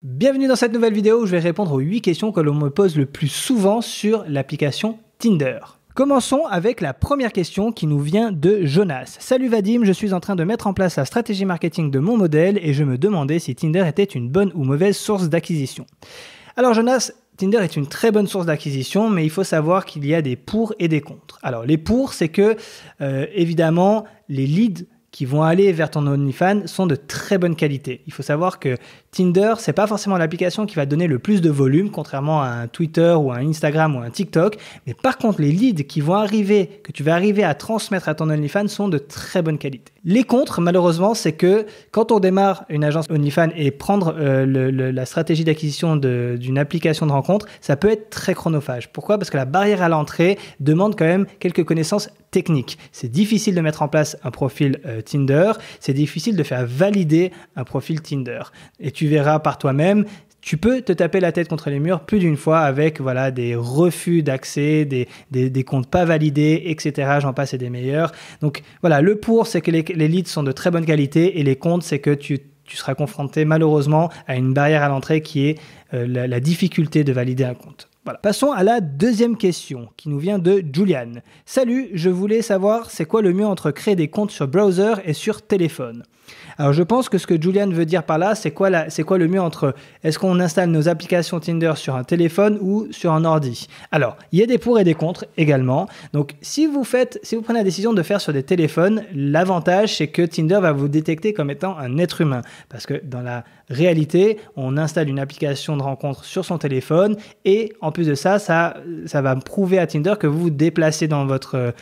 Bienvenue dans cette nouvelle vidéo où je vais répondre aux 8 questions que l'on me pose le plus souvent sur l'application Tinder. Commençons avec la première question qui nous vient de Jonas. Salut Vadim, je suis en train de mettre en place la stratégie marketing de mon modèle et je me demandais si Tinder était une bonne ou mauvaise source d'acquisition. Alors Jonas, Tinder est une très bonne source d'acquisition, mais il faut savoir qu'il y a des pour et des contre. Alors les pour, c'est que évidemment les leads qui vont aller vers ton OnlyFans sont de très bonne qualité. Il faut savoir que Tinder, c'est pas forcément l'application qui va donner le plus de volume, contrairement à un Twitter ou un Instagram ou un TikTok. Mais par contre, les leads qui vont arriver, que tu vas arriver à transmettre à ton OnlyFans sont de très bonne qualité. Les contres, malheureusement, c'est que quand on démarre une agence OnlyFans et prendre la stratégie d'acquisition d'une application de rencontre, ça peut être très chronophage. Pourquoi ? Parce que la barrière à l'entrée demande quand même quelques connaissances techniques. C'est difficile de mettre en place un profil Tinder, c'est difficile de faire valider un profil Tinder. Et tu verras par toi-même, tu peux te taper la tête contre les murs plus d'une fois avec des refus d'accès, des comptes pas validés, etc. J'en passe et des meilleurs. Donc voilà, le pour, c'est que les leads sont de très bonne qualité et les contre, c'est que tu seras confronté malheureusement à une barrière à l'entrée qui est la difficulté de valider un compte. Voilà. Passons à la deuxième question qui nous vient de Julian. Salut, je voulais savoir c'est quoi le mieux entre créer des comptes sur browser et sur téléphone. Alors je pense que ce que Julian veut dire par là, c'est quoi le mieux entre est-ce qu'on installe nos applications Tinder sur un téléphone ou sur un ordi. Alors, il y a des pour et des contre également. Donc si vous prenez la décision de faire sur des téléphones, l'avantage c'est que Tinder va vous détecter comme étant un être humain. Parce que dans la réalité, on installe une application de rencontre sur son téléphone et en plus de ça, ça va prouver à Tinder que vous vous déplacez dans votre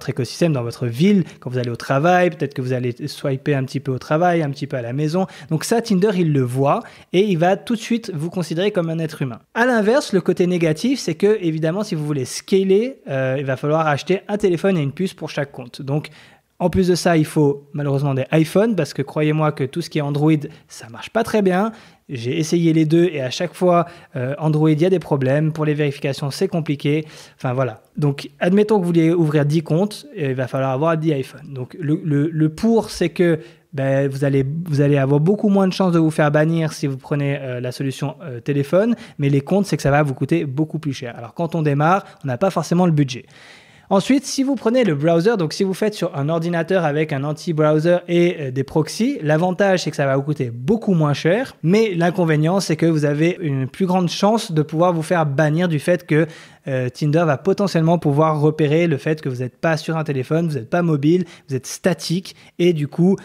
écosystème, dans votre ville, quand vous allez au travail, peut-être que vous allez swiper un petit peu au travail, un petit peu à la maison. Donc ça, Tinder, il le voit et il va tout de suite vous considérer comme un être humain. À l'inverse, le côté négatif, c'est que, évidemment, si vous voulez scaler, il va falloir acheter un téléphone et une puce pour chaque compte. Donc, en plus de ça, il faut malheureusement des iPhones parce que croyez-moi que tout ce qui est Android, ça marche pas très bien. J'ai essayé les deux et à chaque fois, Android, il y a des problèmes. Pour les vérifications, c'est compliqué. Enfin voilà. Donc, admettons que vous voulez ouvrir 10 comptes, il va falloir avoir 10 iPhones. Donc, le pour, c'est que vous allez avoir beaucoup moins de chances de vous faire bannir si vous prenez la solution téléphone. Mais les comptes, c'est que ça va vous coûter beaucoup plus cher. Alors, quand on démarre, on n'a pas forcément le budget. Ensuite, si vous prenez le browser, donc si vous faites sur un ordinateur avec un anti-browser et des proxys, l'avantage c'est que ça va vous coûter beaucoup moins cher, mais l'inconvénient c'est que vous avez une plus grande chance de pouvoir vous faire bannir du fait que Tinder va potentiellement pouvoir repérer le fait que vous n'êtes pas sur un téléphone, vous n'êtes pas mobile, vous êtes statique et du coup,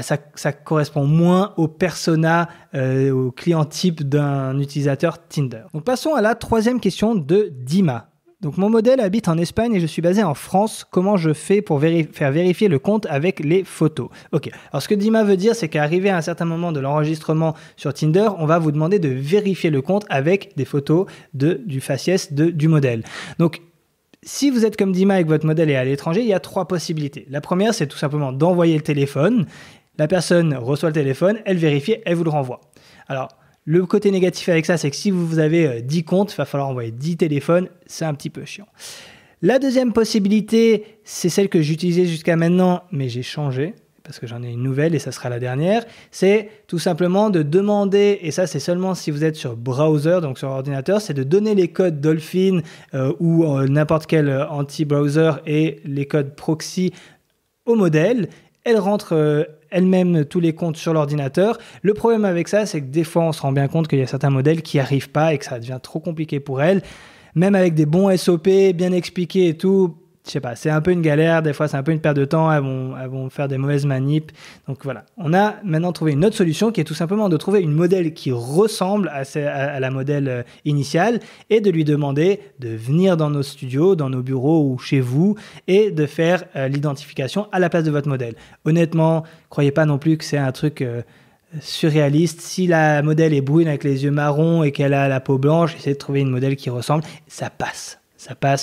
ça correspond moins au persona, au client type d'un utilisateur Tinder. Donc passons à la troisième question de Dima. Donc mon modèle habite en Espagne et je suis basé en France. Comment je fais pour faire vérifier le compte avec les photos ? Ok. Alors ce que Dima veut dire, c'est qu'arrivé à un certain moment de l'enregistrement sur Tinder, on va vous demander de vérifier le compte avec des photos du faciès du modèle. Donc si vous êtes comme Dima et que votre modèle est à l'étranger, il y a 3 possibilités. La première, c'est tout simplement d'envoyer le téléphone. La personne reçoit le téléphone, elle vérifie, elle vous le renvoie. Alors, le côté négatif avec ça, c'est que si vous avez 10 comptes, il va falloir envoyer 10 téléphones, c'est un petit peu chiant. La deuxième possibilité, c'est celle que j'utilisais jusqu'à maintenant, mais j'ai changé, parce que j'en ai une nouvelle et ça sera la dernière, c'est tout simplement de demander, et ça c'est seulement si vous êtes sur browser, donc sur ordinateur, c'est de donner les codes Dolphin ou n'importe quel anti-browser et les codes proxy au modèle. Elle rentre elle-même tous les comptes sur l'ordinateur. Le problème avec ça, c'est que des fois, on se rend bien compte qu'il y a certains modèles qui n'y arrivent pas et que ça devient trop compliqué pour elle. Même avec des bons SOP bien expliqués et tout, je sais pas, c'est un peu une galère. Des fois, c'est un peu une perte de temps. Elles vont faire des mauvaises manips. Donc voilà, on a maintenant trouvé une autre solution qui est tout simplement de trouver une modèle qui ressemble à la modèle initiale et de lui demander de venir dans nos studios, dans nos bureaux ou chez vous et de faire l'identification à la place de votre modèle. Honnêtement, croyez pas non plus que c'est un truc surréaliste. Si la modèle est brune avec les yeux marrons et qu'elle a la peau blanche, essayez de trouver une modèle qui ressemble. Ça passe.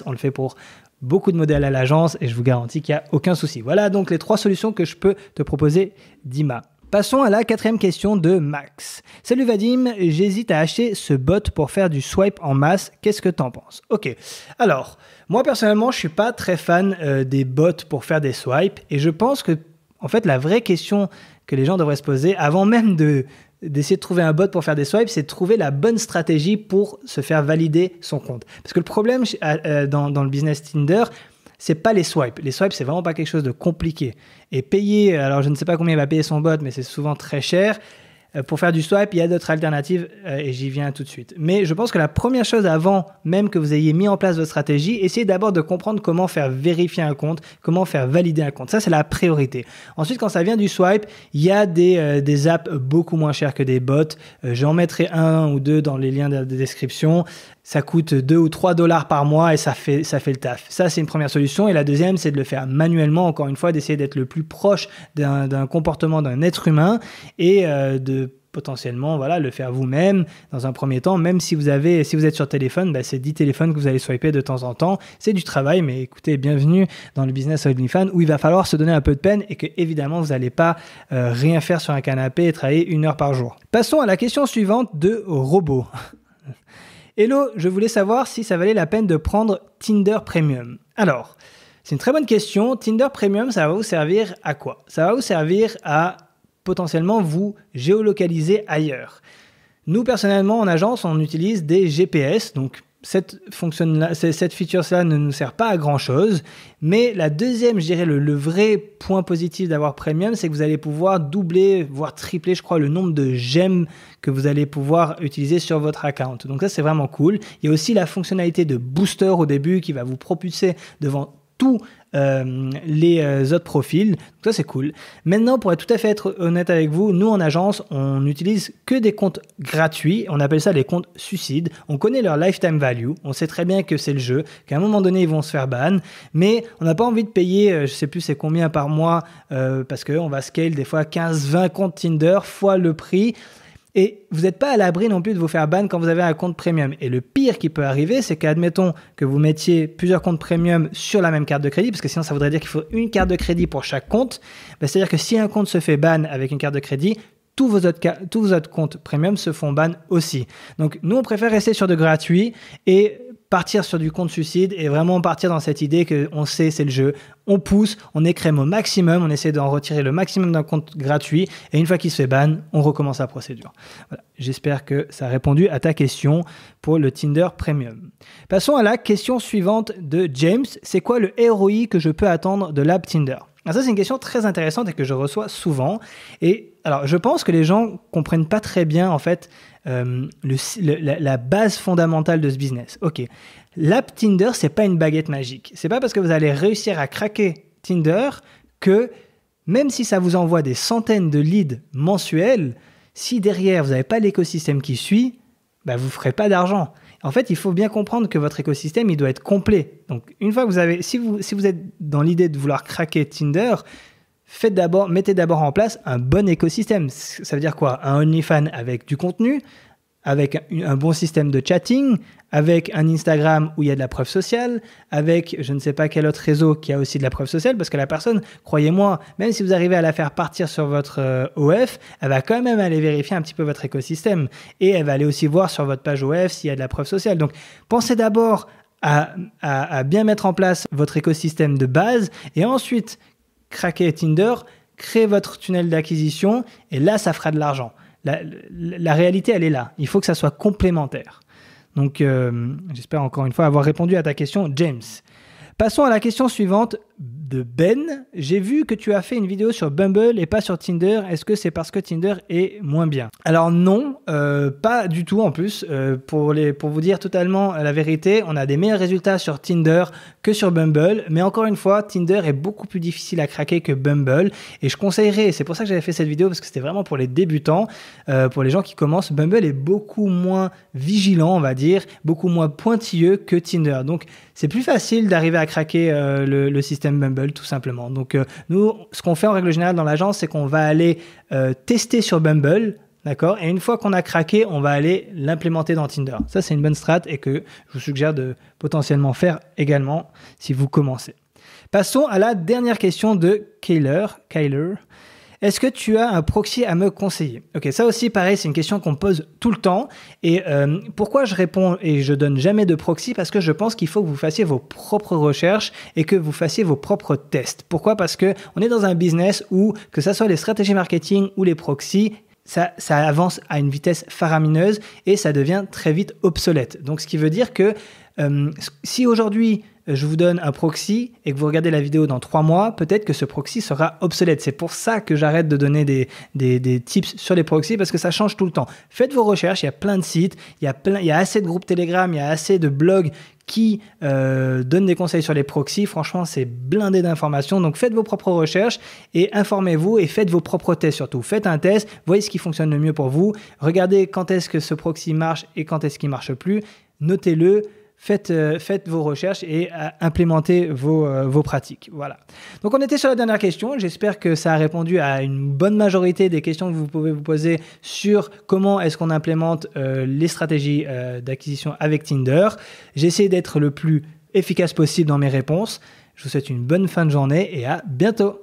On le fait pour beaucoup de modèles à l'agence et je vous garantis qu'il n'y a aucun souci. Voilà donc les 3 solutions que je peux te proposer, Dima. Passons à la 4e question de Max. Salut Vadim, j'hésite à acheter ce bot pour faire du swipe en masse. Qu'est-ce que t'en penses ? Ok, alors, moi personnellement, je suis pas très fan des bots pour faire des swipes et je pense que, en fait, la vraie question que les gens devraient se poser avant même d'essayer de trouver un bot pour faire des swipes, c'est de trouver la bonne stratégie pour se faire valider son compte. Parce que le problème dans le business Tinder, c'est pas les swipes. Les swipes, c'est vraiment pas quelque chose de compliqué. Et payer, alors je ne sais pas combien il va payer son bot, mais c'est souvent très cher. Pour faire du swipe, il y a d'autres alternatives et j'y viens tout de suite. Mais je pense que la première chose avant même que vous ayez mis en place votre stratégie, essayez d'abord de comprendre comment faire vérifier un compte, comment faire valider un compte. Ça, c'est la priorité. Ensuite, quand ça vient du swipe, il y a des apps beaucoup moins chères que des bots. J'en mettrai un ou deux dans les liens de description. Ça coûte 2 ou 3 $ par mois et ça fait le taf. Ça, c'est une première solution. Et la deuxième, c'est de le faire manuellement, encore une fois, d'essayer d'être le plus proche d'un comportement d'un être humain et de potentiellement le faire vous-même dans un premier temps. Même si vous êtes sur téléphone, c'est 10 téléphones que vous allez swiper de temps en temps. C'est du travail, mais écoutez, bienvenue dans le business OnlyFans où il va falloir se donner un peu de peine et que évidemment, vous n'allez pas rien faire sur un canapé et travailler 1 heure par jour. Passons à la question suivante de Robot. Hello, je voulais savoir si ça valait la peine de prendre Tinder Premium. Alors, c'est une très bonne question. Tinder Premium, ça va vous servir à quoi? Ça va vous servir à potentiellement vous géolocaliser ailleurs. Nous, personnellement, en agence, on utilise des GPS, donc cette feature-là ne nous sert pas à grand-chose, mais la deuxième, je dirais, le vrai point positif d'avoir Premium, c'est que vous allez pouvoir doubler, voire tripler, je crois, le nombre de j'aime que vous allez pouvoir utiliser sur votre account. Donc ça, c'est vraiment cool. Il y a aussi la fonctionnalité de booster au début qui va vous propulser devant tous les autres profils. Donc ça, c'est cool. Maintenant, pour tout à fait être honnête avec vous, nous, en agence, on n'utilise que des comptes gratuits. On appelle ça les comptes suicides. On connaît leur lifetime value. On sait très bien que c'est le jeu, qu'à un moment donné, ils vont se faire ban. Mais on n'a pas envie de payer, je ne sais plus c'est combien par mois, parce qu'on va scale des fois 15-20 comptes Tinder fois le prix. Et vous n'êtes pas à l'abri non plus de vous faire ban quand vous avez un compte premium. Et le pire qui peut arriver, c'est qu'admettons que vous mettiez plusieurs comptes premium sur la même carte de crédit, parce que sinon ça voudrait dire qu'il faut une carte de crédit pour chaque compte. C'est-à-dire que si un compte se fait ban avec une carte de crédit, tous vos autres comptes premium se font ban aussi. Donc nous, on préfère rester sur de gratuit et partir sur du compte suicide et vraiment partir dans cette idée qu'on sait c'est le jeu, on pousse, on écrème au maximum, on essaie d'en retirer le maximum d'un compte gratuit et une fois qu'il se fait ban, on recommence la procédure. Voilà. J'espère que ça a répondu à ta question pour le Tinder Premium. Passons à la question suivante de James. C'est quoi le ROI que je peux attendre de l'app Tinder? Alors ça, c'est une question très intéressante et que je reçois souvent. Et alors, je pense que les gens comprennent pas très bien en fait la base fondamentale de ce business. Ok, l'app Tinder, c'est pas une baguette magique. C'est pas parce que vous allez réussir à craquer Tinder que même si ça vous envoie des centaines de leads mensuels, si derrière vous n'avez pas l'écosystème qui suit, vous ferez pas d'argent. En fait, il faut bien comprendre que votre écosystème, il doit être complet. Donc, une fois que vous avez, si vous êtes dans l'idée de vouloir craquer Tinder, mettez d'abord en place un bon écosystème. Ça veut dire quoi? Un OnlyFans avec du contenu, avec un bon système de chatting, avec un Instagram où il y a de la preuve sociale, avec je ne sais pas quel autre réseau qui a aussi de la preuve sociale, parce que la personne, croyez-moi, même si vous arrivez à la faire partir sur votre OF, elle va quand même aller vérifier un petit peu votre écosystème et elle va aller aussi voir sur votre page OF s'il y a de la preuve sociale. Donc, pensez d'abord à bien mettre en place votre écosystème de base et ensuite craquer Tinder, créer votre tunnel d'acquisition et là, ça fera de l'argent. La réalité, elle est là. Il faut que ça soit complémentaire. Donc, j'espère encore une fois avoir répondu à ta question, James. Passons à la question suivante de Ben. J'ai vu que tu as fait une vidéo sur Bumble et pas sur Tinder. Est-ce que c'est parce que Tinder est moins bien? Alors non, pas du tout en plus. Pour vous dire totalement la vérité, on a des meilleurs résultats sur Tinder que sur Bumble. Mais encore une fois, Tinder est beaucoup plus difficile à craquer que Bumble. Et je conseillerais, c'est pour ça que j'avais fait cette vidéo, parce que c'était vraiment pour les débutants, pour les gens qui commencent. Bumble est beaucoup moins vigilant, on va dire, beaucoup moins pointilleux que Tinder. Donc, c'est plus facile d'arriver à craquer le système Bumble, tout simplement. Donc, nous, ce qu'on fait en règle générale dans l'agence, c'est qu'on va aller tester sur Bumble, d'accord? Et une fois qu'on a craqué, on va aller l'implémenter dans Tinder. Ça, c'est une bonne strat et que je vous suggère de potentiellement faire également si vous commencez. Passons à la dernière question de Kyler. Est-ce que tu as un proxy à me conseiller? Ok, ça aussi, pareil, c'est une question qu'on me pose tout le temps. Et pourquoi je réponds et je donne jamais de proxy? Parce que je pense qu'il faut que vous fassiez vos propres recherches et que vous fassiez vos propres tests. Pourquoi? Parce que on est dans un business où, que ça soit les stratégies marketing ou les proxys, ça avance à une vitesse faramineuse et ça devient très vite obsolète. Donc, ce qui veut dire que si aujourd'hui, je vous donne un proxy et que vous regardez la vidéo dans 3 mois, peut-être que ce proxy sera obsolète. C'est pour ça que j'arrête de donner des tips sur les proxys parce que ça change tout le temps. Faites vos recherches, il y a plein de sites, il y a assez de groupes Telegram, il y a assez de blogs qui donnent des conseils sur les proxys. Franchement, c'est blindé d'informations. Donc, faites vos propres recherches et informez-vous et faites vos propres tests surtout. Faites un test, voyez ce qui fonctionne le mieux pour vous. Regardez quand est-ce que ce proxy marche et quand est-ce qu'il ne marche plus. Notez-le. Faites vos recherches et implémentez vos pratiques. Voilà. Donc, on était sur la dernière question. J'espère que ça a répondu à une bonne majorité des questions que vous pouvez vous poser sur comment est-ce qu'on implémente les stratégies d'acquisition avec Tinder. J'ai essayé d'être le plus efficace possible dans mes réponses. Je vous souhaite une bonne fin de journée et à bientôt.